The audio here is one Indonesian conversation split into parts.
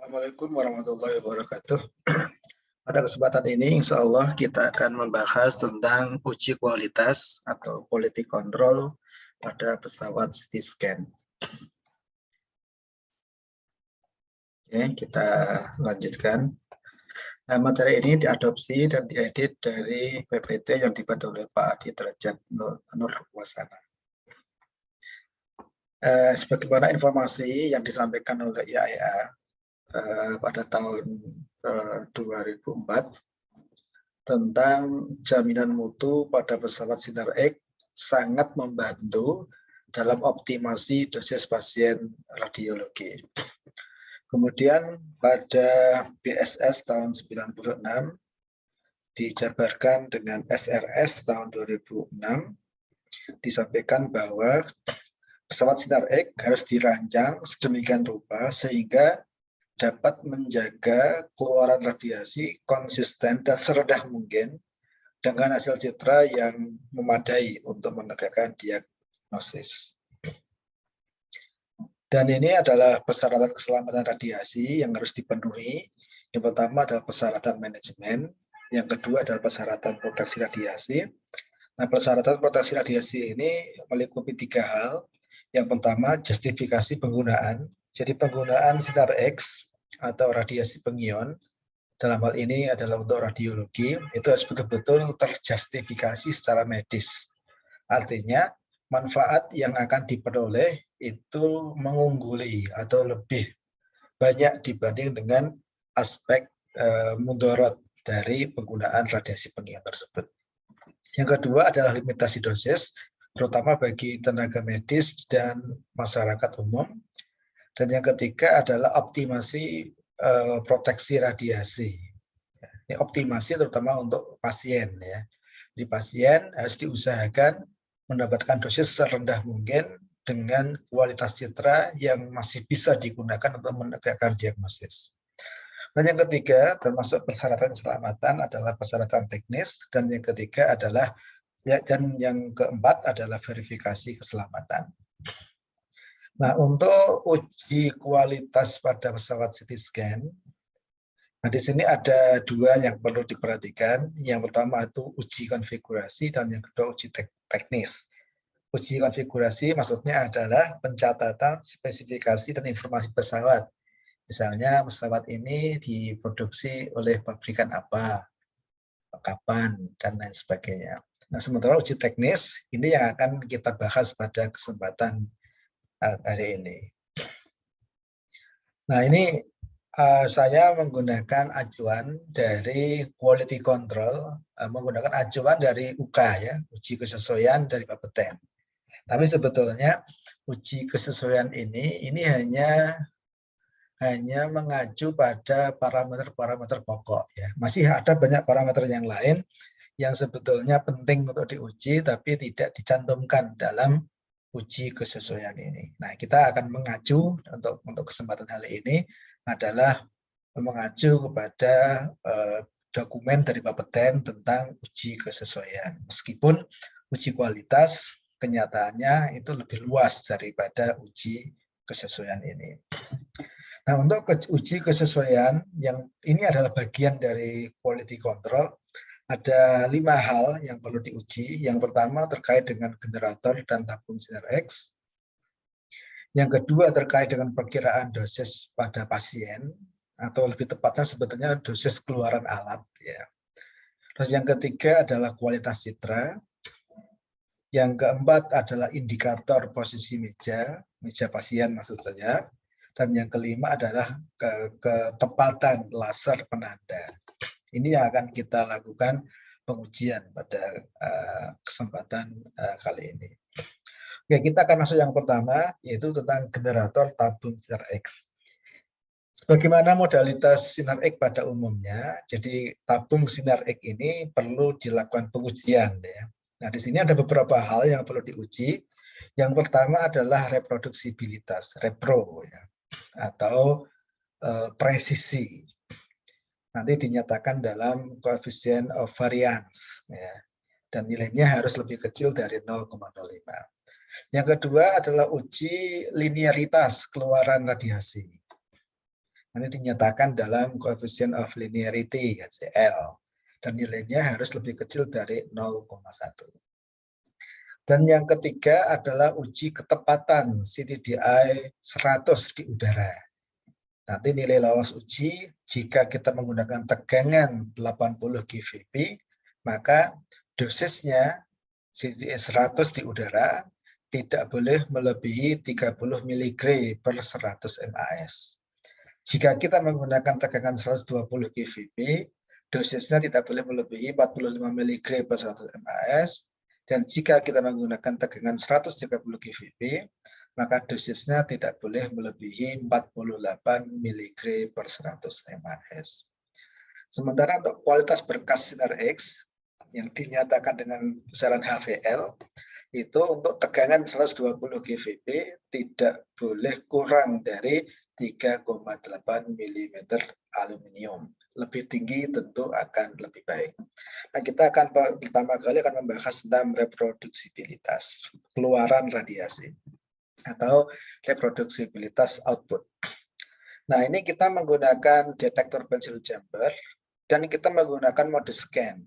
Assalamualaikum warahmatullahi wabarakatuh. Pada kesempatan ini, insya Allah kita akan membahas tentang uji kualitas atau quality control pada pesawat Cityscan. Oke, kita lanjutkan. Nah, materi ini diadopsi dan diedit dari PPT yang dibuat oleh Pak Adi Derajat Nurwasana. Sebagaimana informasi yang disampaikan oleh IAEA pada tahun 2004 tentang jaminan mutu pada pesawat Sinar X sangat membantu dalam optimasi dosis pasien radiologi. Kemudian pada BSS tahun 96 dijabarkan dengan SRS tahun 2006 disampaikan bahwa pesawat Sinar X harus dirancang sedemikian rupa sehingga dapat menjaga keluaran radiasi konsisten dan serendah mungkin dengan hasil citra yang memadai untuk menegakkan diagnosis. Dan ini adalah persyaratan keselamatan radiasi yang harus dipenuhi. Yang pertama adalah persyaratan manajemen, yang kedua adalah persyaratan proteksi radiasi. Nah, persyaratan proteksi radiasi ini melingkupi 3 hal. Yang pertama, justifikasi penggunaan. Jadi penggunaan Sinar X atau radiasi pengion dalam hal ini adalah untuk radiologi itu harus betul-betul terjustifikasi secara medis. Artinya manfaat yang akan diperoleh itu mengungguli atau lebih banyak dibanding dengan aspek mudorot dari penggunaan radiasi pengion tersebut. Yang kedua adalah limitasi dosis, terutama bagi tenaga medis dan masyarakat umum. Dan yang ketiga adalah optimasi proteksi radiasi. Ini optimasi terutama untuk pasien ya. Di pasien harus diusahakan mendapatkan dosis serendah mungkin dengan kualitas citra yang masih bisa digunakan untuk menegakkan diagnosis. Dan yang ketiga termasuk persyaratan keselamatan adalah persyaratan teknis, dan yang ketiga adalah dan yang keempat adalah verifikasi keselamatan. Nah, untuk uji kualitas pada pesawat Cityscan, nah di sini ada 2 yang perlu diperhatikan. Yang pertama itu uji konfigurasi dan yang kedua uji teknis. Uji konfigurasi maksudnya adalah pencatatan spesifikasi dan informasi pesawat. Misalnya pesawat ini diproduksi oleh pabrikan apa, kapan, dan lain sebagainya. Nah, sementara uji teknis ini yang akan kita bahas pada kesempatan hari ini. Nah, ini saya menggunakan acuan dari quality control, menggunakan acuan dari UK ya, uji kesesuaian dari Bapeten. Tapi sebetulnya uji kesesuaian ini hanya mengacu pada parameter-parameter pokok ya. Masih ada banyak parameter yang lain yang sebetulnya penting untuk diuji tapi tidak dicantumkan dalam uji kesesuaian ini. Nah, kita akan mengacu untuk kesempatan kali ini adalah mengacu kepada dokumen dari Bapeten tentang uji kesesuaian. Meskipun uji kualitas kenyataannya itu lebih luas daripada uji kesesuaian ini. Nah, untuk uji kesesuaian yang ini adalah bagian dari quality control. Ada 5 hal yang perlu diuji. Yang pertama terkait dengan generator dan tabung Sinar X. Yang kedua terkait dengan perkiraan dosis pada pasien, atau lebih tepatnya sebetulnya dosis keluaran alat. Ya. Terus yang ketiga adalah kualitas citra. Yang keempat adalah indikator posisi meja pasien maksud saya. Dan yang kelima adalah ketepatan laser penanda. Ini yang akan kita lakukan pengujian pada kesempatan kali ini. Oke, kita akan masuk yang pertama, yaitu tentang generator tabung Sinar X. Bagaimana modalitas Sinar X pada umumnya? Jadi tabung Sinar X ini perlu dilakukan pengujian. Ya. Nah, di sini ada beberapa hal yang perlu diuji. Yang pertama adalah reproduksibilitas, repro, ya, atau presisi. Nanti dinyatakan dalam koefisien of variance ya, dan nilainya harus lebih kecil dari 0,05. Yang kedua adalah uji linearitas keluaran radiasi. Ini dinyatakan dalam coefficient of linearity, CL. Dan nilainya harus lebih kecil dari 0,1. Dan yang ketiga adalah uji ketepatan CTDI 100 di udara. Nanti nilai lolos uji, jika kita menggunakan tegangan 80 GVP, maka dosisnya CTDI 100 di udara tidak boleh melebihi 30 mg per 100 MAS. Jika kita menggunakan tegangan 120 GVP, dosisnya tidak boleh melebihi 45 mg per 100 MAS. Dan jika kita menggunakan tegangan 130 GVP, maka dosisnya tidak boleh melebihi 48 mg per 100 MAS. Sementara untuk kualitas berkas sinar X yang dinyatakan dengan besaran HVL, itu untuk tegangan 120 GVP tidak boleh kurang dari 3,8 mm aluminium. Lebih tinggi tentu akan lebih baik. Nah, kita akan pertama kali akan membahas tentang reproduksibilitas, keluaran radiasi atau reproduksibilitas output. Nah, ini kita menggunakan detektor pensil chamber dan kita menggunakan mode scan.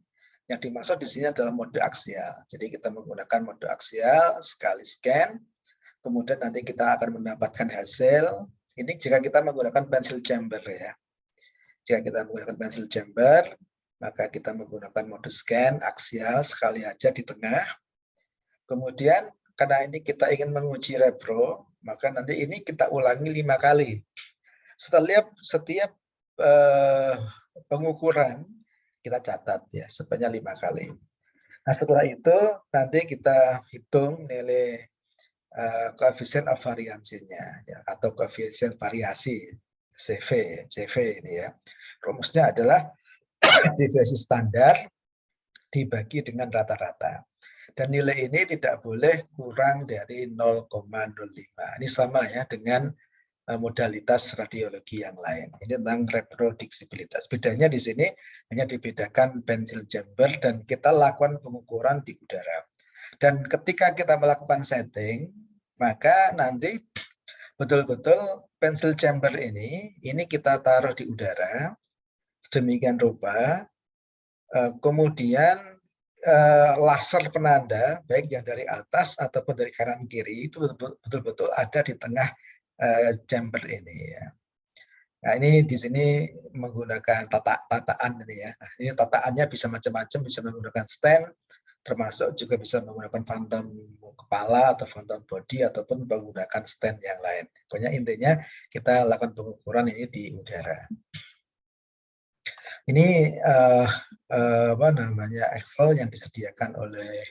Yang dimaksud di sini adalah mode aksial. Jadi kita menggunakan mode aksial, sekali scan, kemudian nanti kita akan mendapatkan hasil. Ini jika kita menggunakan pensil chamber ya. Jika kita menggunakan pensil chamber, maka kita menggunakan mode scan aksial sekali aja di tengah. Kemudian karena ini kita ingin menguji repro, maka nanti ini kita ulangi 5 kali. Setiap pengukuran kita catat ya sebanyak 5 kali. Nah, setelah itu nanti kita hitung nilai coefficient of variansinya ya, atau koefisien variasi CV ini ya. Rumusnya adalah deviasi standar dibagi dengan rata-rata. Dan nilai ini tidak boleh kurang dari 0,05. Ini sama ya dengan modalitas radiologi yang lain. Ini tentang reproduksibilitas. Bedanya di sini hanya dibedakan pensil chamber dan kita lakukan pengukuran di udara. Dan ketika kita melakukan setting, maka nanti betul-betul pensil chamber ini kita taruh di udara, sedemikian rupa, kemudian laser penanda, baik yang dari atas ataupun dari kanan kiri, itu betul-betul ada di tengah chamber ini ya. Nah, ini di sini menggunakan tataan ini ya. Nah, ini tataannya bisa macam-macam, bisa menggunakan stand, termasuk juga bisa menggunakan phantom kepala atau phantom body ataupun menggunakan stand yang lain. Pokoknya intinya kita lakukan pengukuran ini di udara. Ini apa namanya Excel yang disediakan oleh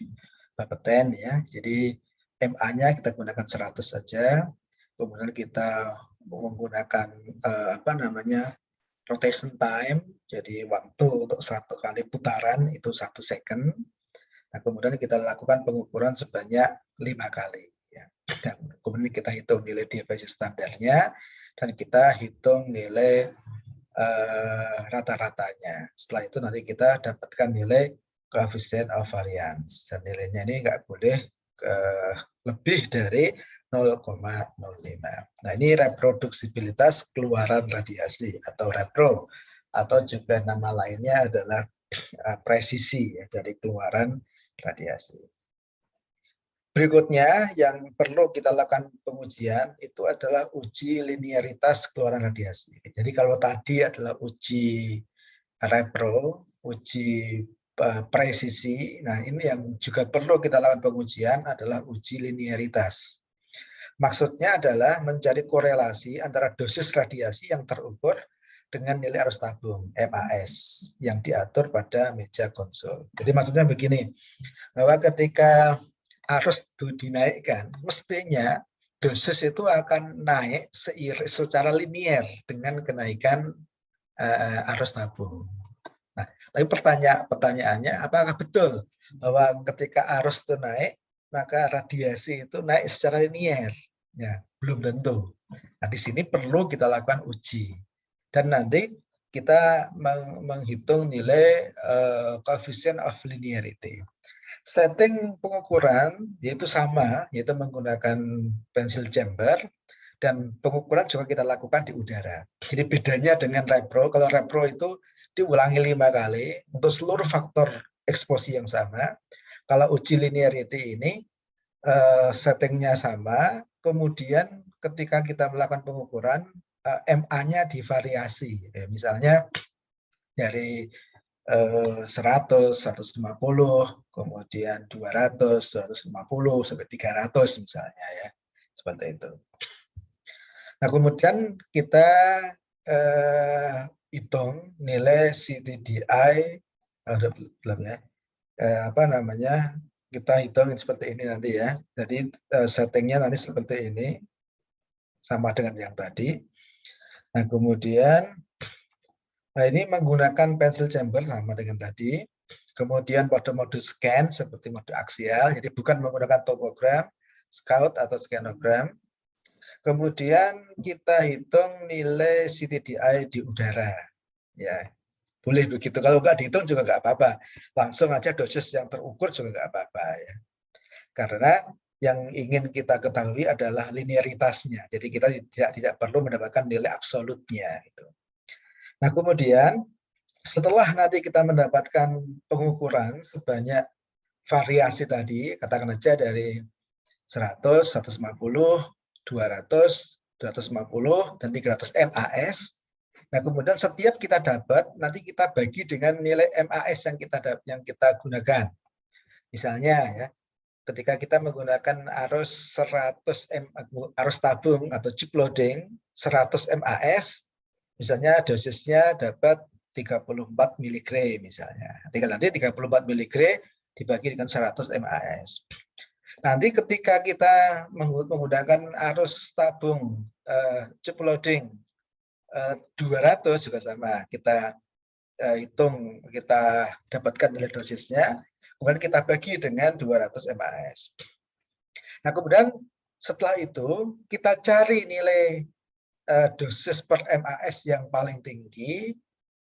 Bapeten ya. Jadi MA-nya kita gunakan 100 saja. Kemudian kita menggunakan apa namanya rotation time, jadi waktu untuk 1 kali putaran itu 1 second. Nah, kemudian kita lakukan pengukuran sebanyak 5 kali. Ya. Dan kemudian kita hitung nilai deviasi standarnya dan kita hitung nilai rata-ratanya. Setelah itu nanti kita dapatkan nilai coefficient of variance dan nilainya ini nggak boleh lebih dari 0,05. Nah, ini reproduksibilitas keluaran radiasi atau repro, atau juga nama lainnya adalah presisi ya, dari keluaran radiasi. Berikutnya yang perlu kita lakukan pengujian itu adalah uji linearitas keluaran radiasi. Jadi kalau tadi adalah uji repro, uji presisi, nah ini yang juga perlu kita lakukan pengujian adalah uji linearitas. Maksudnya adalah mencari korelasi antara dosis radiasi yang terukur dengan nilai arus tabung MAS yang diatur pada meja konsol. Jadi maksudnya begini, bahwa ketika arus itu dinaikkan, mestinya dosis itu akan naik secara linier dengan kenaikan arus tabung. Nah, tapi pertanyaannya, apakah betul bahwa ketika arus itu naik, maka radiasi itu naik secara linier? Ya, belum tentu. Nah, di sini perlu kita lakukan uji. Dan nanti kita menghitung nilai coefficient of linearity. Setting pengukuran yaitu sama, yaitu menggunakan pensil chamber Dan pengukuran juga kita lakukan di udara. Jadi bedanya dengan repro, kalau repro itu diulangi 5 kali untuk seluruh faktor eksposi yang sama. Kalau uji linearity ini settingnya sama, kemudian ketika kita melakukan pengukuran, MA-nya divariasi. Misalnya dari 100, 150, kemudian 200, 250, sampai 300 misalnya ya. Seperti itu. Nah, kemudian kita hitung nilai CTDI, belum ya, apa namanya, kita hitung seperti ini nanti ya. Jadi settingnya nanti seperti ini, sama dengan yang tadi. Nah, kemudian ini menggunakan pencil chamber sama dengan tadi. Kemudian pada mode scan seperti mode aksial, jadi bukan menggunakan topogram, scout atau scanogram. Kemudian kita hitung nilai CTDI di udara. Ya, boleh begitu. Kalau nggak dihitung juga nggak apa-apa. Langsung aja dosis yang terukur juga nggak apa-apa ya. Karena yang ingin kita ketahui adalah linearitasnya. Jadi kita tidak perlu mendapatkan nilai absolutnya. Gitu. Nah, kemudian setelah nanti kita mendapatkan pengukuran sebanyak variasi tadi, katakan aja dari 100, 150, 200, 250, dan 300 MAS. Nah, kemudian setiap kita dapat, nanti kita bagi dengan nilai MAS yang kita gunakan. Misalnya ya, ketika kita menggunakan arus 100 arus tabung atau chip loading 100 MAS, misalnya dosisnya dapat 34 mg misalnya. Tinggal nanti 34 mg dibagi dengan 100 MAS. Nanti ketika kita menggunakan arus tabung chip loading 200 juga sama, kita hitung, kita dapatkan nilai dosisnya, kemudian kita bagi dengan 200 MAS. Nah, kemudian setelah itu kita cari nilai dosis per MAS yang paling tinggi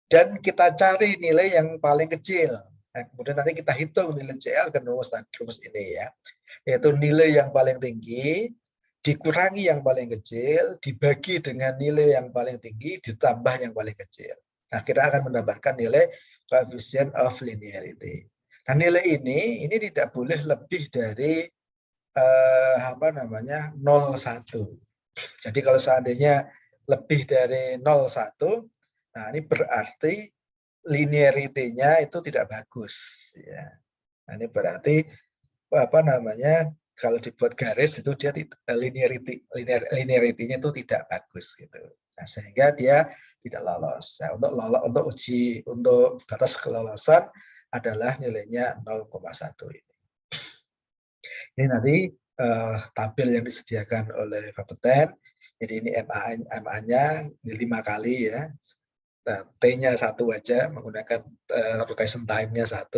dan kita cari nilai yang paling kecil. Nah, kemudian nanti kita hitung nilai CL dan rumus ini ya, yaitu nilai yang paling tinggi dikurangi yang paling kecil dibagi dengan nilai yang paling tinggi ditambah yang paling kecil. Nah, kita akan mendapatkan nilai coefficient of linearity. Nah, nilai ini tidak boleh lebih dari 0,1. Jadi kalau seandainya lebih dari 0,1, nah ini berarti linearity-nya itu tidak bagus ya. Nah, ini berarti kalau dibuat garis itu dia linearity-nya itu tidak bagus gitu. Nah, sehingga dia tidak lolos. Nah, untuk batas kelolosan adalah nilainya 0,1 ini. Ini nanti tabel yang disediakan oleh Bapeten. Jadi ini MA-nya 5 kali ya. T-nya 1 aja menggunakan rotation time-nya 1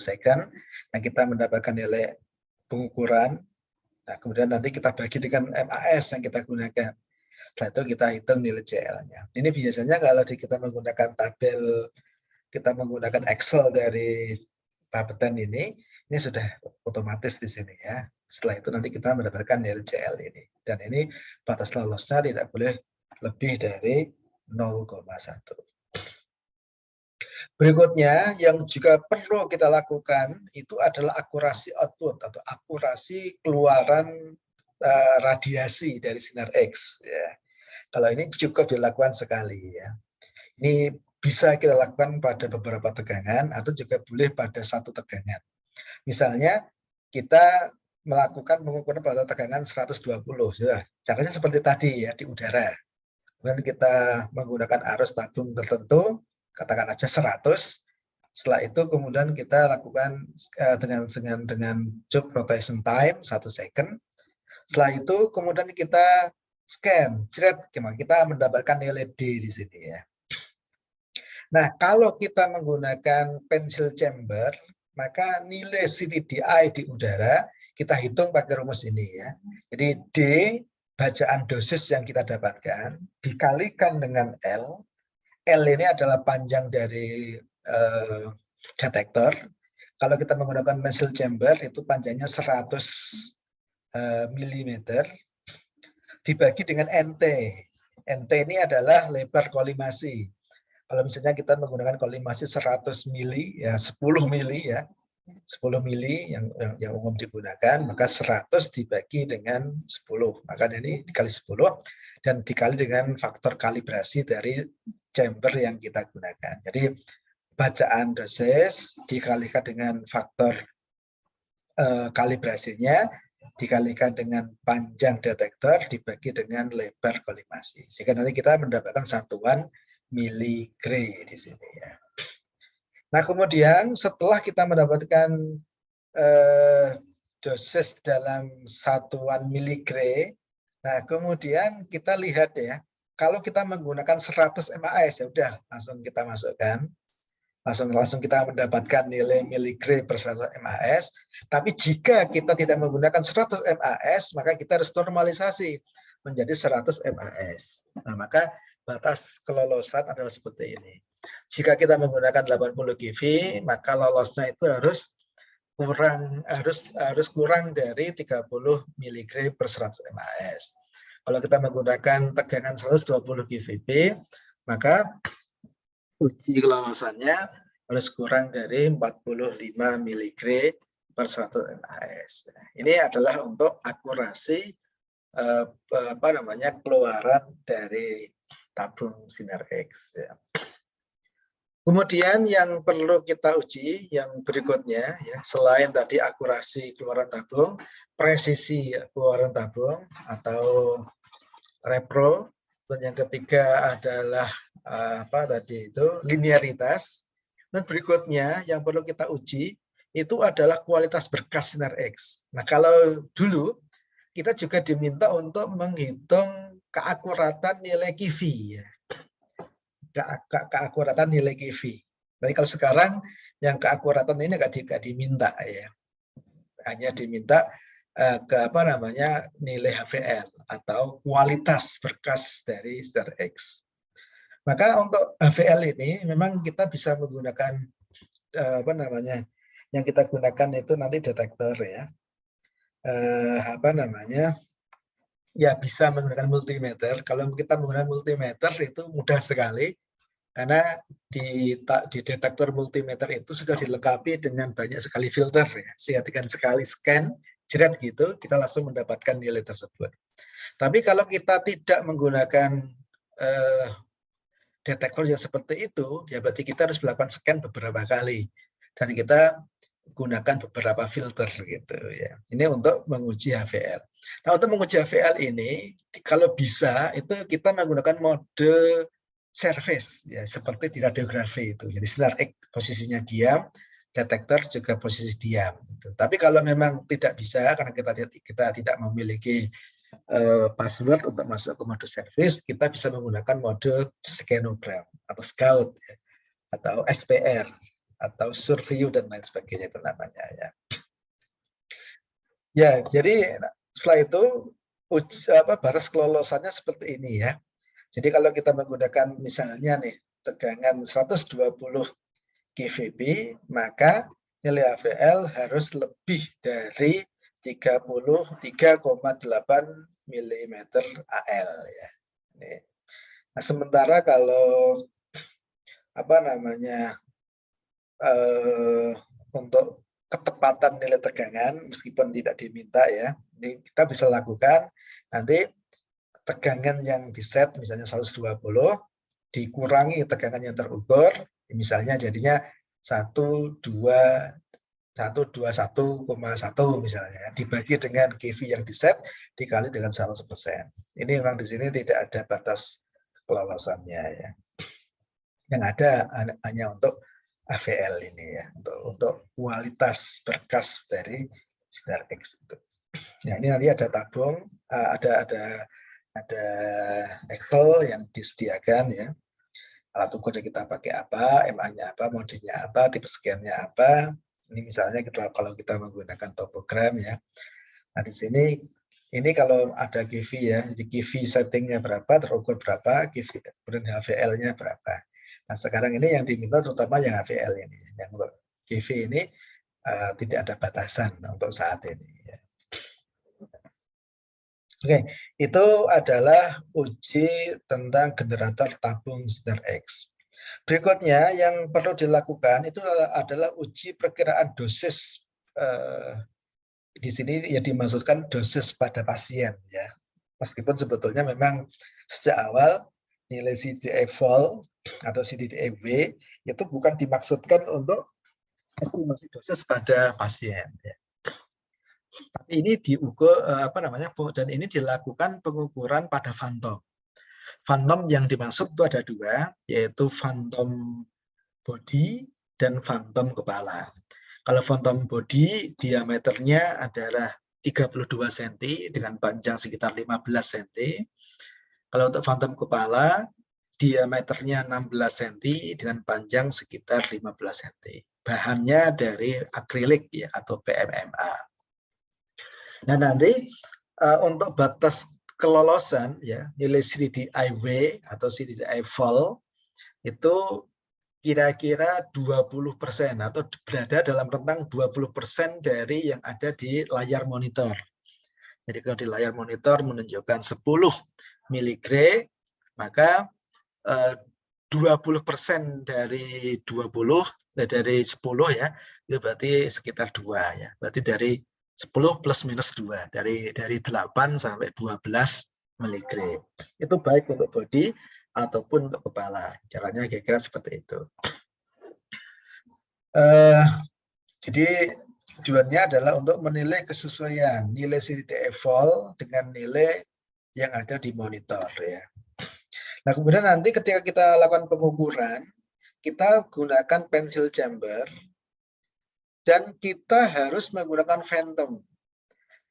second. Nah, kita mendapatkan nilai pengukuran. Nah, kemudian nanti kita bagi dengan MAS yang kita gunakan. Setelah itu kita hitung nilai CL-nya. Ini biasanya kalau kita menggunakan tabel, kita menggunakan Excel dari Bapeten ini sudah otomatis di sini ya. Setelah itu nanti kita mendapatkan nilai CL ini. Dan ini batas lolosnya tidak boleh lebih dari 0,1. Berikutnya yang juga perlu kita lakukan itu adalah akurasi output atau akurasi keluaran radiasi dari sinar X. Ya. Kalau ini cukup dilakukan sekali ya. Ini bisa kita lakukan pada beberapa tegangan atau juga boleh pada satu tegangan. Misalnya kita melakukan pengukuran pada tegangan 120. Ya, caranya seperti tadi ya di udara. Kemudian kita menggunakan arus tabung tertentu, katakan aja 100. Setelah itu kemudian kita lakukan dengan job rotation time 1 second. Setelah itu kemudian kita scan, kita mendapatkan nilai D di sini ya. Nah, kalau kita menggunakan pencil chamber, maka nilai CTDI di udara kita hitung pakai rumus ini ya. Jadi D, bacaan dosis yang kita dapatkan, dikalikan dengan L. L ini adalah panjang dari detektor. Kalau kita menggunakan pencil chamber, itu panjangnya 100 mm. dibagi dengan NT. NT ini adalah lebar kolimasi. Kalau misalnya kita menggunakan kolimasi 100 mili, ya 10 mili ya, 10 mili yang umum digunakan, maka 100 dibagi dengan 10. Maka ini dikali 10 dan dikali dengan faktor kalibrasi dari chamber yang kita gunakan. Jadi bacaan dosis dikalikan dengan faktor kalibrasinya, dikalikan dengan panjang detektor dibagi dengan lebar kolimasi. Sehingga nanti kita mendapatkan satuan miligray di sini ya. Nah, kemudian setelah kita mendapatkan dosis dalam satuan miligray, nah kemudian kita lihat ya, kalau kita menggunakan 100 MAS ya udah langsung kita masukkan. Langsung kita mendapatkan nilai miligray per 100 MAS. Tapi jika kita tidak menggunakan 100 MAS, maka kita harus normalisasi menjadi 100 MAS. Nah, maka batas kelolosan adalah seperti ini. Jika kita menggunakan 80 GV, maka lolosnya itu harus kurang dari 30 miligray per 100 MAS. Kalau kita menggunakan tegangan 120 GVP, maka uji kelolosannya harus kurang dari 45 miligray per 100 MAS. Ini adalah untuk akurasi keluaran dari tabung sinar X. Kemudian yang perlu kita uji yang berikutnya, ya, selain tadi akurasi keluaran tabung, presisi keluaran tabung atau repro. Dan yang ketiga adalah linearitas. Dan berikutnya yang perlu kita uji itu adalah kualitas berkas sinar X. Nah, kalau dulu kita juga diminta untuk menghitung keakuratan nilai KV, ya. Keakuratan nilai KV. Tapi kalau sekarang yang keakuratan ini nggak diminta ya, hanya diminta nilai HVL atau kualitas berkas dari sinar X. Maka untuk HVL ini memang kita bisa menggunakan yang kita gunakan itu nanti detektor ya. Ya bisa menggunakan multimeter. Kalau kita menggunakan multimeter itu mudah sekali karena di detektor multimeter itu sudah dilengkapi dengan banyak sekali filter ya. Sehingga dengan sekali scan jeret gitu kita langsung mendapatkan nilai tersebut. Tapi kalau kita tidak menggunakan detektor yang seperti itu, ya berarti kita harus melakukan scan beberapa kali dan kita gunakan beberapa filter gitu ya. Ini untuk menguji HVL. Nah, untuk menguji HVL ini kalau bisa itu kita menggunakan mode surface ya, seperti di radiografi itu. Jadi sinar X posisinya diam, detektor juga posisi diam gitu. Tapi kalau memang tidak bisa karena kita tidak memiliki password untuk masuk ke mode service, kita bisa menggunakan mode skenogram atau scout ya, atau SPR atau survey dan lain sebagainya itu namanya ya. Ya, jadi setelah itu batas kelolosannya seperti ini ya. Jadi kalau kita menggunakan misalnya nih tegangan 120 GVP, maka nilai HVL harus lebih dari 33,8 mm AL ya. Nah, sementara kalau untuk ketepatan nilai tegangan meskipun tidak diminta ya, ini kita bisa lakukan nanti tegangan yang diset misalnya 120 dikurangi tegangan yang terukur, misalnya jadinya 121,1 misalnya, dibagi dengan KV yang diset dikali dengan 100%. Ini memang di sini tidak ada batas kelolosannya ya. Yang ada hanya untuk HVL ini ya, untuk kualitas berkas dari sinar X itu. Ya, ini nanti ada tabung, ada Excel yang disediakan ya. Alat ukurnya kita pakai apa, MA-nya apa, modenya apa, tipe scan-nya apa. Ini misalnya kalau kita menggunakan topogram ya. Nah di sini ini kalau ada KV ya, jadi KV settingnya berapa, terukur berapa, kemudian HVL-nya berapa. Nah sekarang ini yang diminta terutama yang HVL ini, yang untuk KV ini tidak ada batasan untuk saat ini. Ya. Oke, itu adalah uji tentang generator tabung standar X. Berikutnya yang perlu dilakukan itu adalah uji perkiraan dosis. Di sini ya dimaksudkan dosis pada pasien ya. Meskipun sebetulnya memang sejak awal nilai CDA-vol atau CDA-W itu bukan dimaksudkan untuk estimasi dosis pada pasien ya. Tapi ini diukur dan ini dilakukan pengukuran pada fantom. Fantom yang dimaksud itu ada dua, yaitu fantom body dan fantom kepala. Kalau fantom body diameternya adalah 32 cm dengan panjang sekitar 15 cm. Kalau untuk fantom kepala diameternya 16 cm dengan panjang sekitar 15 cm. Bahannya dari akrilik ya atau PMMA. Nah, nanti untuk batas kelolosan ya nilai CDI-W atau CDI-vol itu kira-kira 20% atau berada dalam rentang 20% dari yang ada di layar monitor. Jadi kalau di layar monitor menunjukkan 10 mg, maka 20% dari 20 dari 10 ya, itu berarti sekitar 2 ya. Berarti dari 10 plus minus 2, dari 8 sampai 12 mg. Itu baik untuk body ataupun untuk kepala. Caranya kira-kira seperti itu. Jadi tujuannya adalah untuk menilai kesesuaian nilai CDA-vol dengan nilai yang ada di monitor ya. Nah, kemudian nanti ketika kita lakukan pengukuran, kita gunakan pensil chamber dan kita harus menggunakan phantom.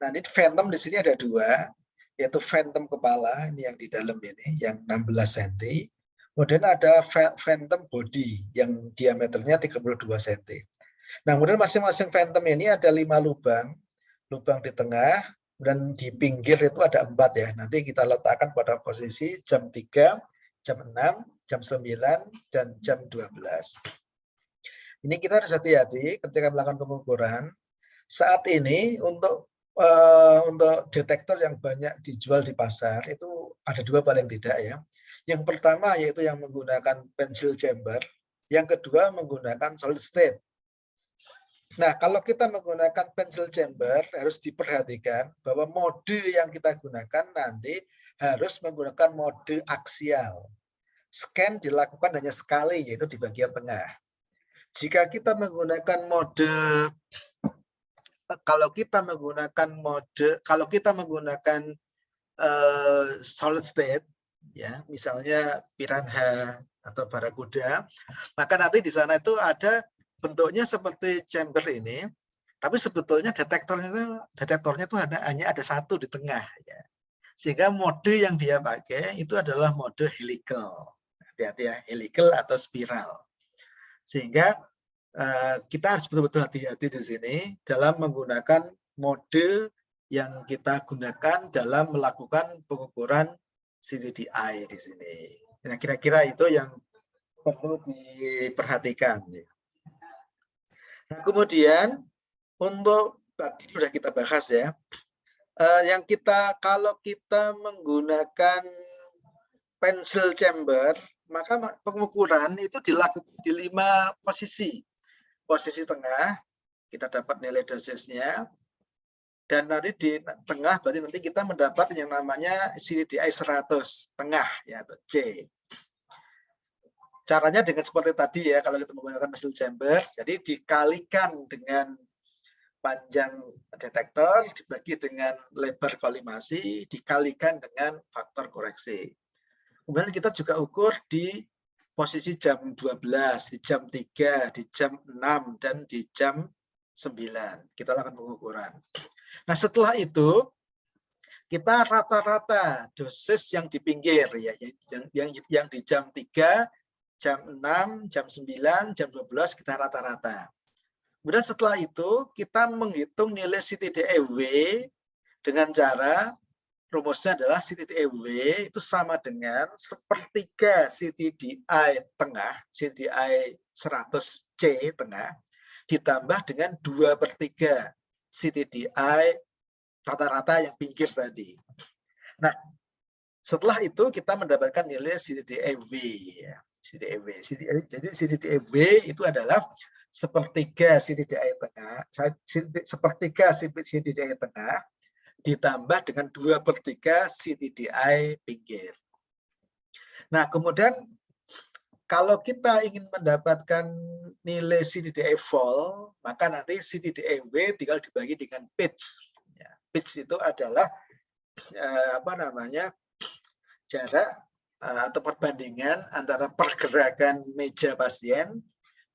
Nah, ini phantom di sini ada dua, yaitu phantom kepala, ini yang di dalam ini, yang 16 cm. Kemudian ada phantom body, yang diameternya 32 cm. Nah, kemudian masing-masing phantom ini ada 5 lubang. Lubang di tengah, dan di pinggir itu ada 4 ya. Nanti kita letakkan pada posisi jam 3, jam 6, jam 9, dan jam 12. Ini kita harus hati-hati ketika melakukan pengukuran. Saat ini untuk detektor yang banyak dijual di pasar itu ada dua paling tidak ya. Yang pertama yaitu yang menggunakan pensil chamber, yang kedua menggunakan solid state. Nah, kalau kita menggunakan pensil chamber harus diperhatikan bahwa mode yang kita gunakan nanti harus menggunakan mode aksial. Scan dilakukan hanya sekali yaitu di bagian tengah. Jika kita menggunakan solid state ya, misalnya piranha atau barakuda, maka nanti di sana itu ada bentuknya seperti chamber ini, tapi sebetulnya detektornya itu hanya ada satu di tengah ya. Sehingga mode yang dia pakai itu adalah mode helical. Hati-hati ya, helical atau spiral. Sehingga kita harus betul-betul hati-hati di sini dalam menggunakan mode yang kita gunakan dalam melakukan pengukuran CDI di sini. Nah, kira-kira itu yang perlu diperhatikan. Nah, kemudian untuk tadi sudah kita bahas ya, kalau kita menggunakan pensil chamber, maka pengukuran itu dilakukan di 5 posisi. Posisi tengah, kita dapat nilai dosisnya, dan nanti di tengah berarti nanti kita mendapat yang namanya CDI 100, tengah ya, atau C. Caranya dengan seperti tadi ya, kalau kita menggunakan pensil chamber, jadi dikalikan dengan panjang detektor, dibagi dengan lebar kolimasi, dikalikan dengan faktor koreksi. Kemudian kita juga ukur di posisi jam 12, di jam 3, di jam 6, dan di jam 9. Kita lakukan pengukuran. Nah, setelah itu, kita rata-rata dosis yang di pinggir, ya, yang di jam 3, jam 6, jam 9, jam 12, kita rata-rata. Kemudian setelah itu, kita menghitung nilai CTDA-W dengan cara rumusnya adalah CTDA-W itu sama dengan sepertiga CTDI tengah, CTDI 100C tengah, ditambah dengan 2/3 CTDI rata-rata yang pinggir tadi. Nah, setelah itu kita mendapatkan nilai CDTEW. Ya. Jadi CDTEW itu adalah sepertiga CDTI tengah, sepertiga CDTI tengah ditambah dengan 2/3 CDTI pinggir. Nah, kemudian kalau kita ingin mendapatkan nilai CDTI fall, maka nanti CDTEW tinggal dibagi dengan pitch. Ya, pitch itu adalah jarak atau perbandingan antara pergerakan meja pasien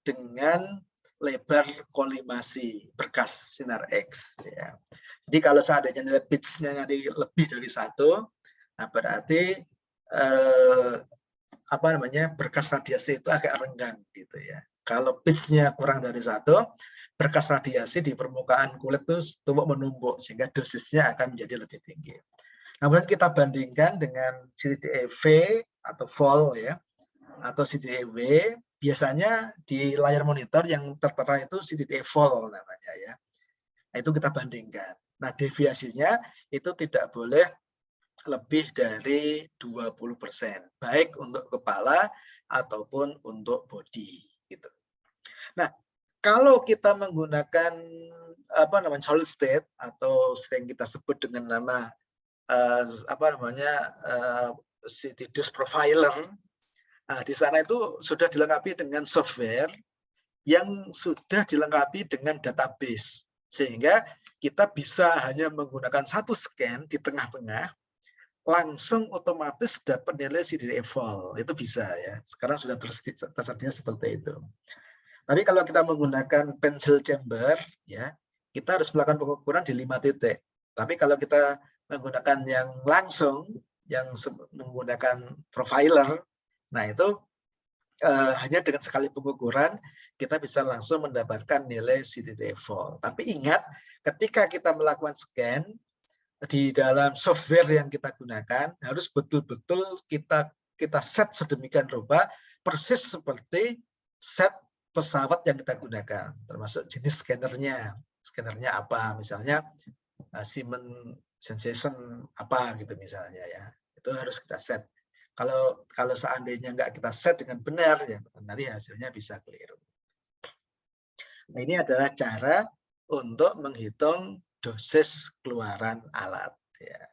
dengan lebar kolimasi berkas sinar X. Ya. Jadi kalau seandainya nilai pitch-nya nanti lebih dari 1, nah berarti berkas radiasi itu agak renggang gitu ya. Kalau pitch-nya kurang dari 1, berkas radiasi di permukaan kulit itu menumpuk sehingga dosisnya akan menjadi lebih tinggi. Namun kita bandingkan dengan CDTEW atau fall ya, atau CDTEW, biasanya di layar monitor yang tertera itu CDTEW fall namanya ya. Nah, itu kita bandingkan. Nah, deviasinya itu tidak boleh lebih dari 20%, baik untuk kepala ataupun untuk body gitu. Nah, kalau kita menggunakan solid state atau sering kita sebut dengan nama CT dose profiler. Nah, di sana itu sudah dilengkapi dengan software yang sudah dilengkapi dengan database, sehingga kita bisa hanya menggunakan satu scan di tengah-tengah, langsung otomatis dapat nilai CDTE fall. Itu bisa ya. Sekarang sudah tersedia seperti itu. Tapi kalau kita menggunakan pencil chamber, ya kita harus melakukan pengukuran di 5 titik. Tapi kalau kita menggunakan yang langsung, yang menggunakan profiler, nah itu hanya dengan sekali pengukuran kita bisa langsung mendapatkan nilai CDTE fall. Tapi ingat, ketika kita melakukan scan di dalam software yang kita gunakan harus betul-betul kita set sedemikian rupa persis seperti set pesawat yang kita gunakan, termasuk jenis scannernya. Scannernya apa? Misalnya Siemens Sensation apa gitu misalnya ya. Itu harus kita set. Kalau seandainya nggak kita set dengan benar, ya nanti hasilnya bisa keliru. Nah, ini adalah cara untuk menghitung dosis keluaran alat ya,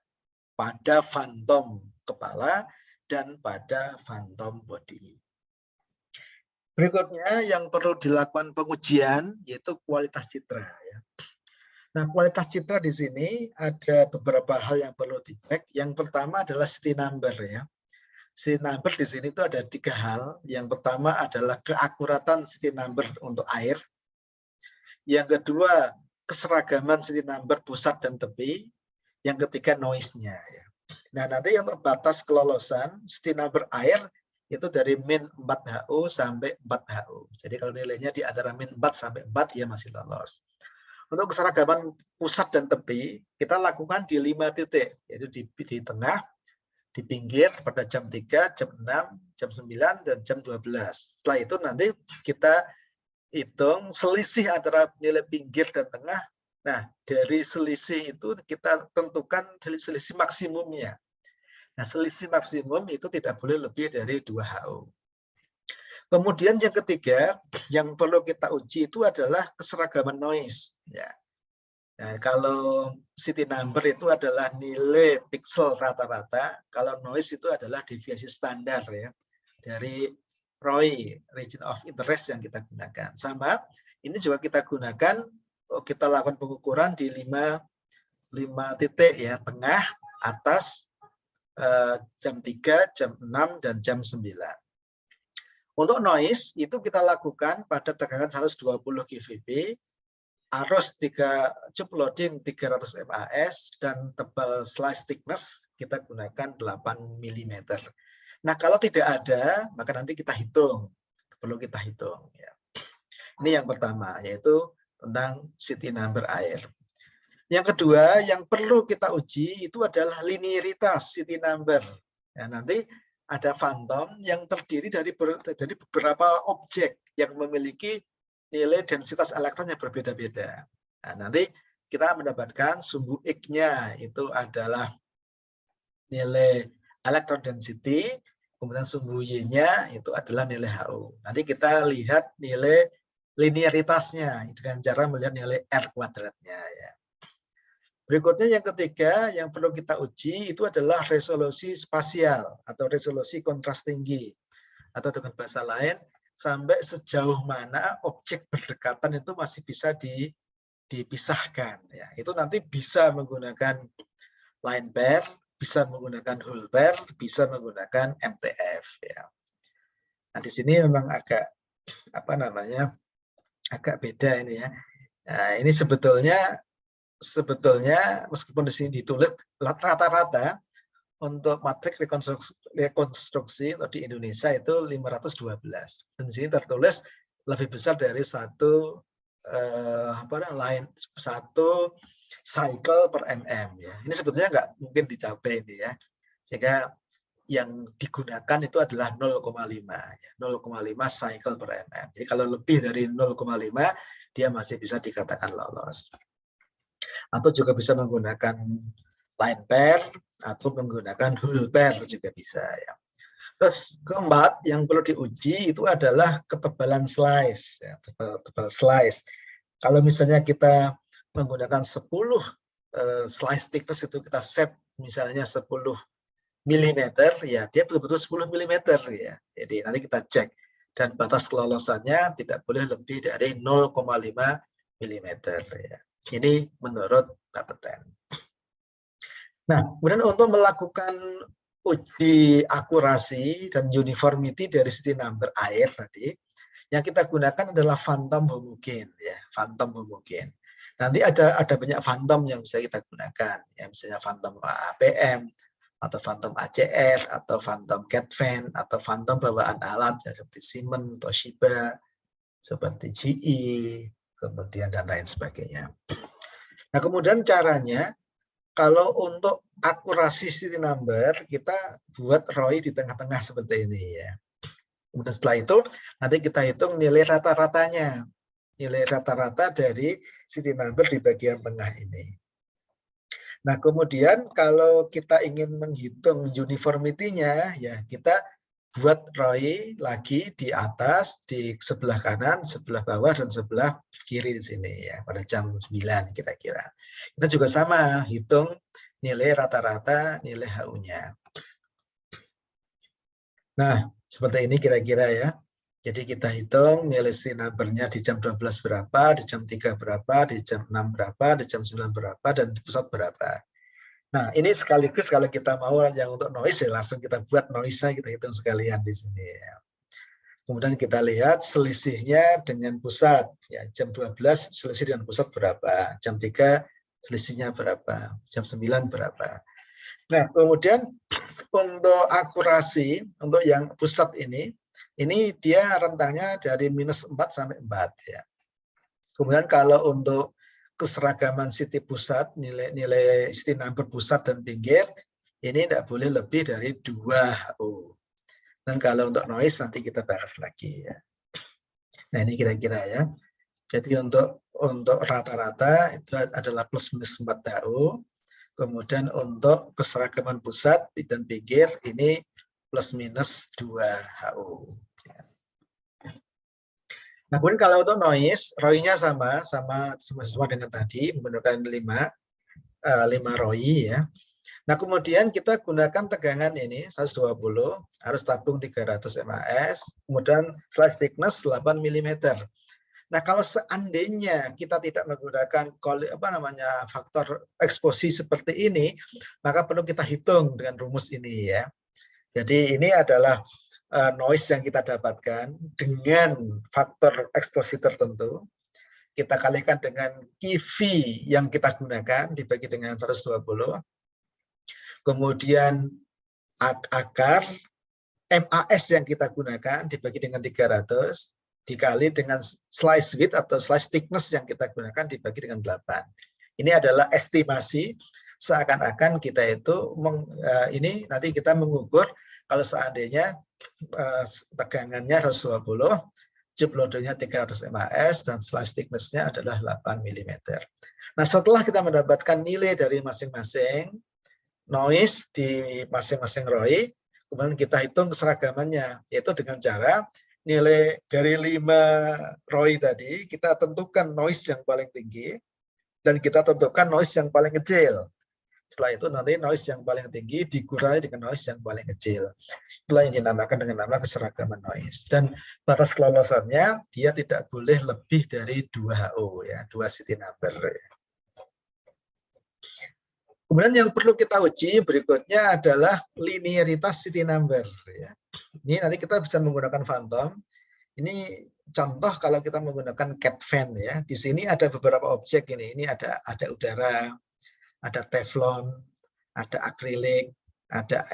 pada phantom kepala dan pada phantom body. Berikutnya yang perlu dilakukan pengujian yaitu kualitas citra ya. Nah, kualitas citra di sini ada beberapa hal yang perlu dicek. Yang pertama adalah CT number ya. CT number di sini itu ada 3 hal. Yang pertama adalah keakuratan CT number untuk air. Yang kedua, keseragaman CT number pusat dan tepi. Yang ketiga, noise-nya ya. Nah, nanti untuk batas kelolosan CT number air itu dari min 4 HU sampai 4 HU. Jadi kalau nilainya di antara min 4 sampai 4 ya masih lolos. Untuk keseragaman pusat dan tepi, kita lakukan di 5 titik, yaitu di tengah, di pinggir pada jam 3, jam 6, jam 9, dan jam 12. Setelah itu nanti kita hitung selisih antara nilai pinggir dan tengah. Nah, dari selisih itu kita tentukan selisih maksimumnya. Nah, selisih maksimum itu tidak boleh lebih dari 2 HU. Kemudian yang ketiga, yang perlu kita uji itu adalah keseragaman noise. Ya. Nah, kalau CT number itu adalah nilai pixel rata-rata, kalau noise itu adalah deviasi standar ya dari ROI, region of interest yang kita gunakan. Sama, ini juga kita gunakan, kita lakukan pengukuran di 5 titik ya, tengah, atas, jam 3, jam 6, dan jam 9. Untuk noise itu kita lakukan pada tegangan 120 GVB, arus chip loading 300 MAS, dan tebal slice thickness kita gunakan 8 mm. Nah, kalau tidak ada, maka nanti kita hitung. Perlu kita hitung. Ya. Ini yang pertama, yaitu tentang CT number air. Yang kedua, yang perlu kita uji itu adalah linearitas CT number. Ya, nanti ada phantom yang terdiri dari beberapa objek yang memiliki nilai densitas elektron yang berbeda-beda. Nah, nanti kita mendapatkan sumbu X-nya itu adalah nilai electron density, kemudian sumbu Y-nya itu adalah nilai HU. Nanti kita lihat nilai linearitasnya dengan cara melihat nilai R kuadratnya. Ya. Berikutnya yang ketiga yang perlu kita uji itu adalah resolusi spasial atau resolusi kontras tinggi. Atau dengan bahasa lain, sampai sejauh mana objek berdekatan itu masih bisa dipisahkan. Ya, itu nanti bisa menggunakan line pair, bisa menggunakan whole pair, bisa menggunakan MTF. Ya. Nah di sini memang agak agak beda ini ya. Nah, ini sebetulnya meskipun di sini ditulis rata-rata untuk matrik rekonstruksi di Indonesia itu 512. Dan di sini tertulis lebih besar dari satu cycle per mm ya. Ini sebetulnya nggak mungkin dicapai ini ya. Sehingga yang digunakan itu adalah 0,5 ya. 0,5 cycle per mm. Jadi kalau lebih dari 0,5 dia masih bisa dikatakan lolos. Atau juga bisa menggunakan line pair atau menggunakan whole pair juga bisa ya. Terus keempat yang perlu diuji itu adalah ketebalan slice ya, tebal slice. Kalau misalnya kita menggunakan 10 slice thickness itu kita set misalnya 10 mm ya dia betul-betul 10 mm ya. Jadi nanti kita cek dan batas kelolosannya tidak boleh lebih dari 0,5 mm ya. Ini menurut Bapeten. Nah, kemudian untuk melakukan uji akurasi dan uniformity dari city number air tadi, yang kita gunakan adalah phantom homogen ya, phantom homogen. Nanti ada banyak phantom yang bisa kita gunakan, ya misalnya phantom APM atau phantom ACR atau phantom CATFAN atau phantom bawaan alat ya, seperti Siemens, Toshiba, seperti GE, kemudian dan lain sebagainya. Nah, kemudian caranya kalau untuk akurasi city number, kita buat ROI di tengah-tengah seperti ini ya. Kemudian setelah itu, nanti kita hitung nilai rata-ratanya. Nilai rata-rata dari city number di bagian tengah ini. Nah, kemudian kalau kita ingin menghitung uniformity-nya, ya kita buat ROI lagi di atas, di sebelah kanan, sebelah bawah, dan sebelah kiri di sini ya, pada jam 9 kira-kira. Kita juga sama, hitung nilai rata-rata, nilai HU-nya. Nah, seperti ini kira-kira ya. Jadi kita hitung nilai city number-nya di jam 12 berapa, di jam 3 berapa, di jam 6 berapa, di jam 9 berapa, dan di pusat berapa. Nah, ini sekaligus kalau kita mau yang untuk noise ya langsung kita buat noise-nya, kita hitung sekalian di sini ya. Kemudian kita lihat selisihnya dengan pusat. Ya, jam 12 selisih dengan pusat berapa, jam 3 selisihnya berapa, jam 9 berapa. Nah, kemudian untuk akurasi, untuk yang pusat ini dia rentangnya dari -4 sampai 4 ya. Kemudian kalau untuk keseragaman city pusat, nilai city number pusat dan pinggir, ini tidak boleh lebih dari 2 HU. Dan kalau untuk noise nanti kita bahas lagi ya. Nah ini kira-kira ya. Jadi untuk rata-rata itu adalah plus-minus 4 HU. Kemudian untuk keseragaman pusat dan pinggir ini plus-minus 2 HU. Nah, kemudian kalau untuk noise, ROI-nya sama dengan tadi, menggunakan 5 ROI ya. Nah, kemudian kita gunakan tegangan ini 120, harus tabung 300 MAS, kemudian slice thickness 8 mm. Nah, kalau seandainya kita tidak menggunakan faktor eksposi seperti ini, maka perlu kita hitung dengan rumus ini ya. Jadi ini adalah noise yang kita dapatkan dengan faktor eksposi tertentu. Kita kalikan dengan KV yang kita gunakan dibagi dengan 120. Kemudian akar MAS yang kita gunakan dibagi dengan 300 dikali dengan slice width atau slice thickness yang kita gunakan dibagi dengan 8. Ini adalah estimasi seakan-akan kita itu ini nanti kita mengukur kalau seandainya tegangannya 120, chip loadnya 300 MAS dan slice thickness-nya adalah 8 mm. Nah, setelah kita mendapatkan nilai dari masing-masing, noise di masing-masing ROI, kemudian kita hitung keseragamannya, yaitu dengan cara nilai dari 5 ROI tadi, kita tentukan noise yang paling tinggi, dan kita tentukan noise yang paling kecil. Setelah itu nanti noise yang paling tinggi dikurangi dengan noise yang paling kecil. Itulah yang dinamakan dengan nama keseragaman noise. Dan batas kelolosannya, dia tidak boleh lebih dari 2 HO, ya, 2 city number. Kemudian yang perlu kita uji berikutnya adalah linearitas city number. Ya. Ini nanti kita bisa menggunakan phantom. Ini contoh kalau kita menggunakan cat fan, ya. Di sini ada beberapa objek ini. Ini ada udara, ada teflon, ada akrilik, ada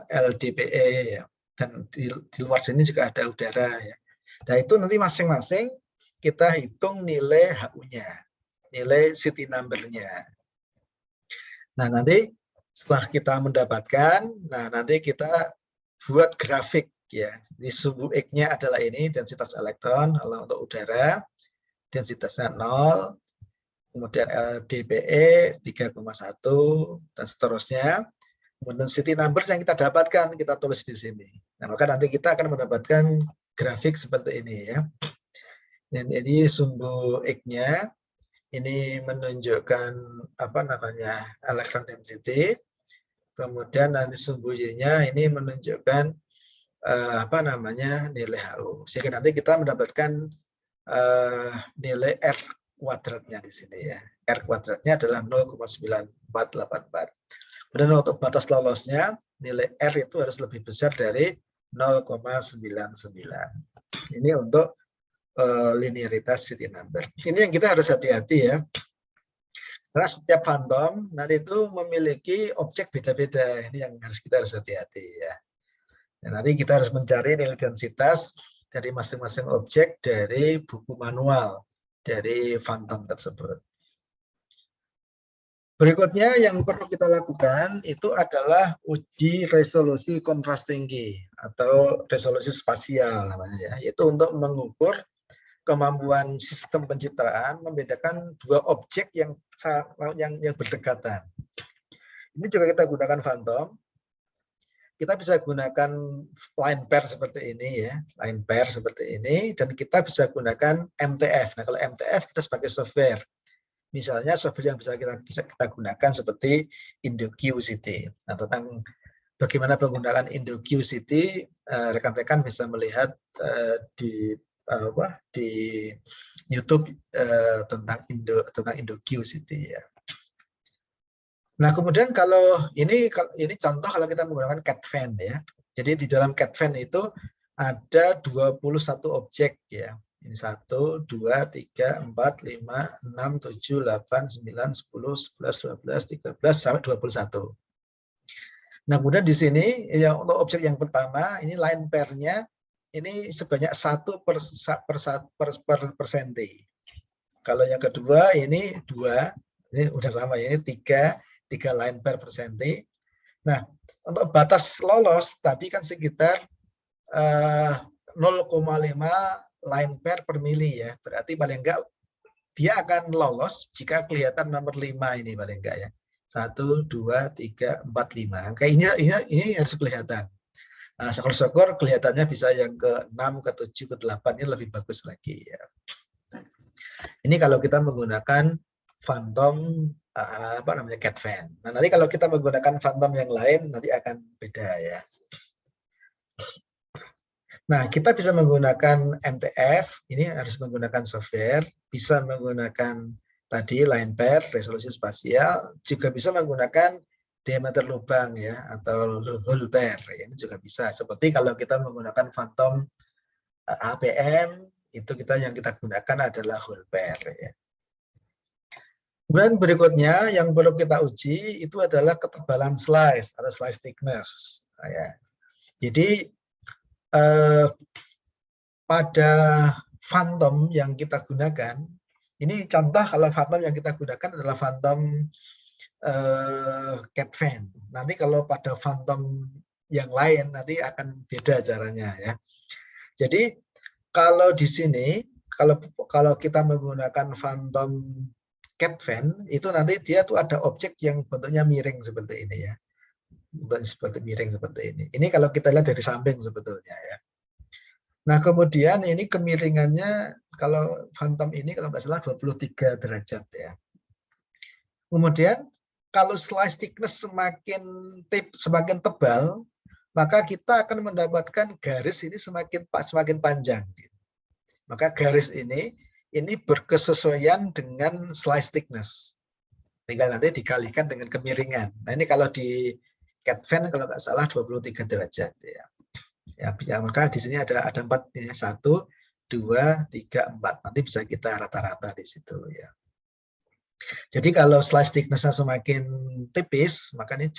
LDPE, ya. Dan di luar sini juga ada udara, ya. Nah itu nanti masing-masing kita hitung nilai HU-nya, nilai city number-nya. Nah nanti setelah kita mendapatkan, nah nanti kita buat grafik, ya. Di sumbu X-nya adalah ini, densitas elektron untuk udara, densitasnya 0, kemudian LDPE 3,1, dan seterusnya. Kemudian city number yang kita dapatkan, kita tulis di sini. Nah, maka nanti kita akan mendapatkan grafik seperti ini, ya. Dan ini sumbu X-nya, ini menunjukkan electron density. Kemudian nanti sumbu Y-nya ini menunjukkan nilai HU. Sehingga nanti kita mendapatkan nilai R kuadratnya di sini, ya. R kuadratnya adalah 0,9484. Kemudian untuk batas lolosnya, nilai R itu harus lebih besar dari 0,99. Ini untuk linearitas city number. Ini yang kita harus hati-hati, ya. Karena setiap phantom nanti itu memiliki objek beda-beda. Ini yang kita harus hati-hati, ya. Dan nanti kita harus mencari nilai densitas dari masing-masing objek dari buku manual dari phantom tersebut. Berikutnya yang perlu kita lakukan itu adalah uji resolusi kontras tinggi atau resolusi spasial namanya, ya, yaitu untuk mengukur kemampuan sistem pencitraan membedakan dua objek yang berdekatan. Ini juga kita gunakan phantom. Kita bisa gunakan line pair seperti ini, ya, line pair seperti ini, dan kita bisa gunakan MTF. Nah, kalau MTF kita sebagai software. Misalnya software yang bisa kita gunakan seperti IndoQCity. Nah, tentang bagaimana penggunaan IndoQCity, rekan-rekan bisa melihat di YouTube tentang IndoQCity, ya. Nah, kemudian kalau ini contoh kalau kita menggunakan cat fan, ya. Jadi di dalam cat fan itu ada 21 objek, ya. Ini 1, 2, 3, 4, 5, 6, 7, 8, 9, 10, 11, 12, 13, sampai 21. Nah, kemudian di sini ya, untuk objek yang pertama, ini line pair-nya ini sebanyak 1 per senti. Kalau yang kedua ini 2, ini udah sama, ya, ini 3 line pair per senti. Nah, untuk batas lolos tadi kan sekitar 0,5 line pair per mili, ya. Berarti paling enggak dia akan lolos jika kelihatan nomor 5 ini paling enggak, ya. 1, 2, 3, 4, 5. Angka ini harus kelihatan. Nah, syukur-syukur kelihatannya bisa yang ke-6, ke-7, ke-8 ini lebih bagus lagi, ya. Ini kalau kita menggunakan phantom cat fan. Nah, nanti kalau kita menggunakan phantom yang lain nanti akan beda, ya. Nah, kita bisa menggunakan MTF, ini harus menggunakan software, bisa menggunakan tadi line pair, resolusi spasial, juga bisa menggunakan diameter lubang, ya, atau hole pair, ya, ini juga bisa. Seperti kalau kita menggunakan phantom APM, itu yang kita gunakan adalah hole pair, ya. Kemudian berikutnya yang perlu kita uji itu adalah ketebalan slice atau slice thickness, ya. Jadi pada phantom yang kita gunakan, ini contoh kalau phantom yang kita gunakan adalah phantom cat fan. Nanti kalau pada phantom yang lain nanti akan beda caranya, ya. Jadi kalau di sini kalau kita menggunakan phantom cat fan itu nanti dia tuh ada objek yang bentuknya miring seperti ini ya. Bentuknya seperti miring seperti ini. Ini kalau kita lihat dari samping sebetulnya ya. Nah, kemudian ini kemiringannya kalau phantom ini kalau nggak salah 23 derajat ya. Kemudian kalau slice thickness semakin tebal, maka kita akan mendapatkan garis ini semakin panjang. Maka garis ini berkesesuaian dengan slice thickness. Tinggal nanti dikalikan dengan kemiringan. Nah, ini kalau di cat fan kalau nggak salah 23 derajat ya. Ya, maka di sini ada 4 ya. 1, 2, 3, 4. Nanti bisa kita rata-rata di situ ya. Jadi kalau slice thickness-nya semakin tipis, maka ini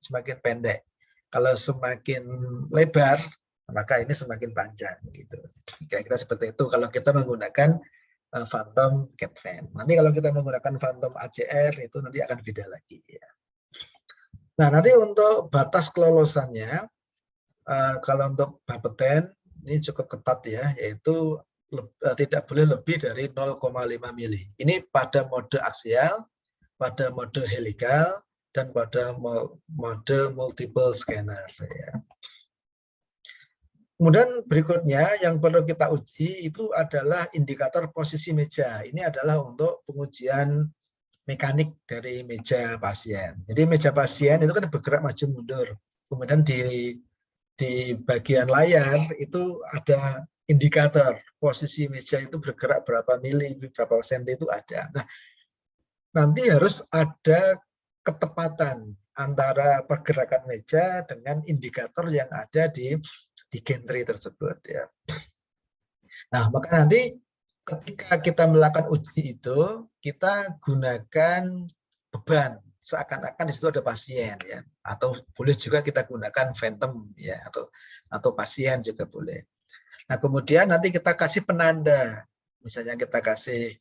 semakin pendek. Kalau semakin lebar, maka ini semakin panjang gitu. Kira-kira seperti itu kalau kita menggunakan phantom cat fan. Nanti kalau kita menggunakan phantom ACR itu nanti akan beda lagi ya. Nah, nanti untuk batas kelolosannya kalau untuk Bapeten ini cukup ketat ya, yaitu tidak boleh lebih dari 0,5 mili. Ini pada mode aksial, pada mode helikal, dan pada mode multiple scanner. Ya. Kemudian berikutnya yang perlu kita uji itu adalah indikator posisi meja. Ini adalah untuk pengujian mekanik dari meja pasien. Jadi meja pasien itu kan bergerak maju mundur. Kemudian di bagian layar itu ada indikator posisi meja itu bergerak berapa mili, berapa senti itu ada. Nah, nanti harus ada ketepatan antara pergerakan meja dengan indikator yang ada di gantry tersebut ya. Nah, maka nanti ketika kita melakukan uji itu, kita gunakan beban seakan-akan di situ ada pasien ya, atau boleh juga kita gunakan phantom ya, atau pasien juga boleh. Nah, kemudian nanti kita kasih penanda, misalnya kita kasih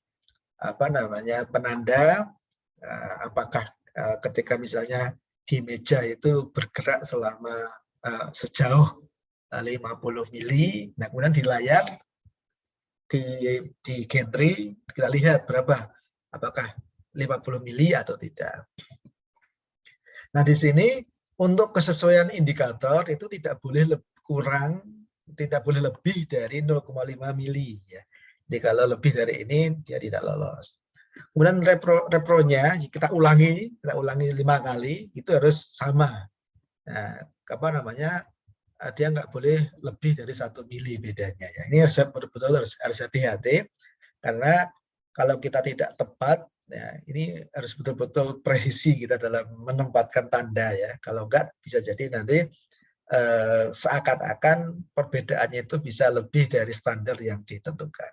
penanda apakah ketika misalnya di meja itu bergerak selama sejauh 50 mili, nah kemudian di layar di gantry kita lihat berapa, apakah 50 mili atau tidak. Nah, di sini untuk kesesuaian indikator itu tidak boleh tidak boleh lebih dari 0,5 mili ya. Jadi kalau lebih dari ini dia tidak lolos. Kemudian repronya kita ulangi 5 kali, itu harus sama. Nah, dia nggak boleh lebih dari 1 mili bedanya ya. Ini betul-betul harus hati-hati karena kalau kita tidak tepat ya, ini harus betul-betul presisi kita dalam menempatkan tanda ya. Kalau enggak bisa jadi nanti seakan-akan perbedaannya itu bisa lebih dari standar yang ditentukan.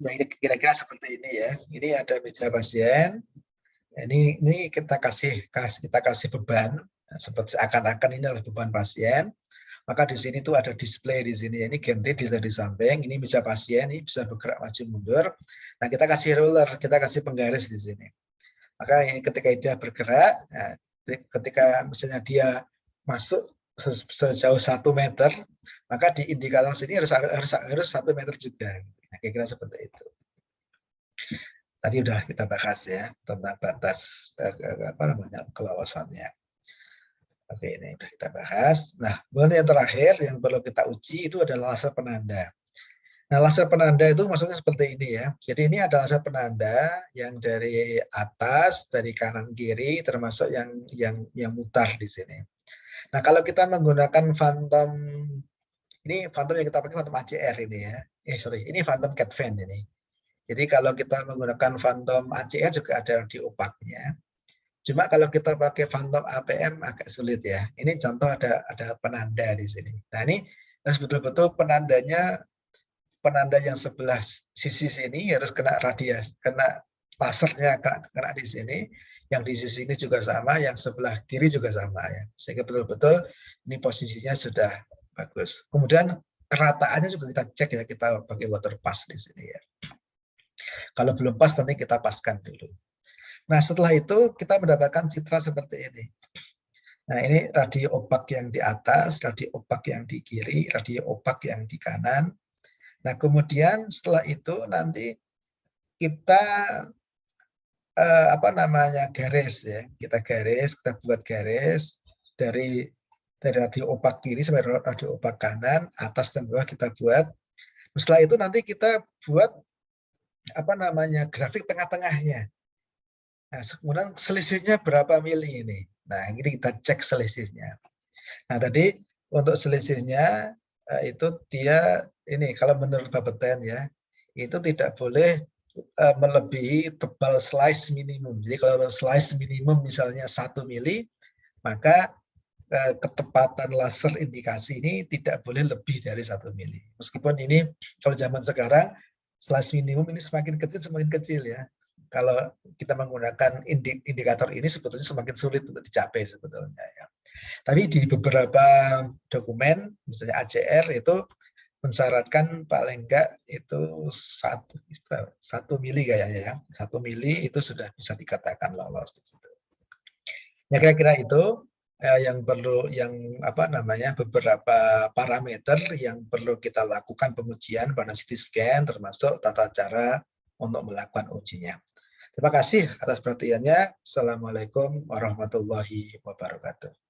Nah, ini kira-kira seperti ini ya. Ini ada meja pasien. Ini kita kasih beban, seperti seakan-akan ini adalah beban pasien. Maka di sini tuh ada display di sini. Ini gantry dilihat di samping. Ini meja pasien, ini bisa bergerak maju mundur. Nah, kita kasih ruler, kita kasih penggaris di sini. Maka ketika dia bergerak, ketika misalnya dia masuk sejauh 1 meter, maka di indikator sini harus 1 meter juga. Nah, kira-kira seperti itu. Tadi udah kita bahas ya tentang batas kelolosannya. Oke, ini sudah kita bahas. Nah, kemudian yang terakhir yang perlu kita uji itu adalah laser penanda. Nah, laser penanda itu maksudnya seperti ini ya. Jadi ini adalah laser penanda yang dari atas, dari kanan kiri, termasuk yang mutar di sini. Nah, kalau kita menggunakan phantom, ini phantom yang kita pakai phantom ACR ini ya. Ini phantom cat fan ini. Jadi kalau kita menggunakan phantom ACR juga ada di opaknya. Cuma kalau kita pakai phantom APM agak sulit ya. Ini contoh ada penanda di sini. Nah, ini harus betul-betul penanda yang sebelah sisi sini harus kena radiasi, kena lasernya kena di sini. Yang di sisi ini juga sama, yang sebelah kiri juga sama ya. Sehingga betul-betul ini posisinya sudah bagus. Kemudian kerataannya juga kita cek ya, kita pakai water pass di sini ya. Kalau belum pas nanti kita paskan dulu. Nah, setelah itu kita mendapatkan citra seperti ini. Nah, ini radio opak yang di atas, radio opak yang di kiri, radio opak yang di kanan. Nah, kemudian setelah itu nanti kita garis ya, kita buat garis dari radio opak kiri sampai radio opak kanan, atas dan bawah kita buat. Setelah itu nanti kita buat grafik tengah-tengahnya. Nah, kemudian selisihnya berapa mili ini. Nah, ini kita cek selisihnya. Nah, tadi untuk selisihnya itu dia ini kalau menurut Bapeten ya, itu tidak boleh melebihi tebal slice minimum. Jadi kalau slice minimum misalnya 1 mili, maka ketepatan laser indikasi ini tidak boleh lebih dari 1 mili. Meskipun ini kalau zaman sekarang slice minimum ini semakin kecil ya. Kalau kita menggunakan indikator ini sebetulnya semakin sulit untuk dicapai sebetulnya ya. Tapi di beberapa dokumen, misalnya ACR itu mensyaratkan paling enggak itu 1 mili kayaknya ya. 1 mili itu sudah bisa dikatakan lolos. Ya kira-kira itu yang perlu beberapa parameter yang perlu kita lakukan pengujian pada CT scan termasuk tata cara untuk melakukan ujinya. Terima kasih atas perhatiannya. Assalamualaikum warahmatullahi wabarakatuh.